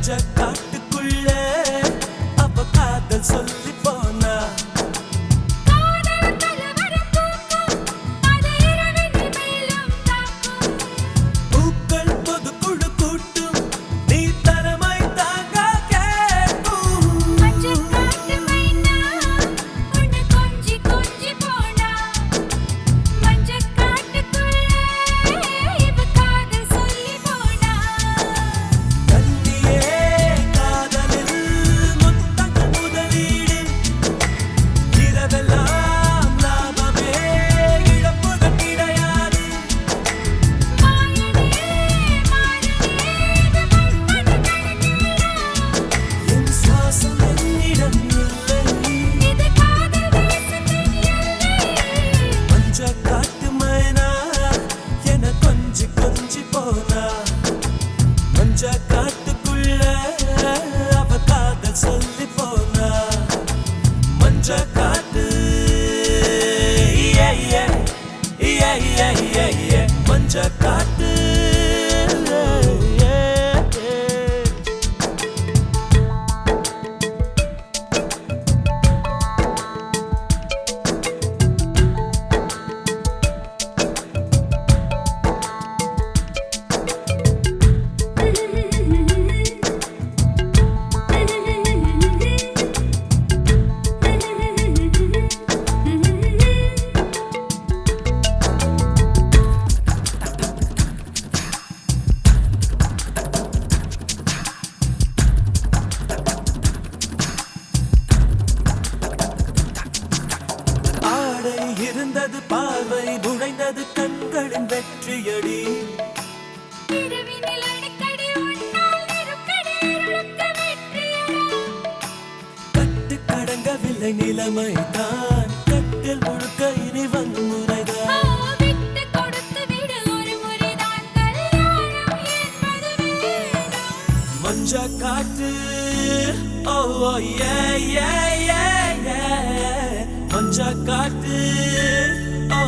மஞ்ச காட்டுக்குள்ள அவ காதல் சொல்லி போனா பூக்கள் பொதுக்குழு கூட்டும் நீ தரமை தாங்க கேட்கும் தண்ணியே காதலில் முத்தம் முதலீடு இரவெல்லாம் லாபமே இழப்புகள் கிடையாது என் சுவாசம் என்னிடம் இல்லை மஞ்ச காட்டு மைனா என கொஞ்சி கொஞ்சி போனா மஞ்ச காட்டுக்குள்ள அவ காதல் சொல்லி போனா மஞ்ச காட்டு மஞ்ச காட்டு ஆடை இருந்தது பார்வை நுழைந்தது கண்களின் வெற்றியடி கட்டு கடங்கவில்லை நிலைமை தான் கட்டில் முழுக்க இனி வன்முறைதான் மஞ்ச காட்டு ஓ மஞ்ச காட்டு ஓ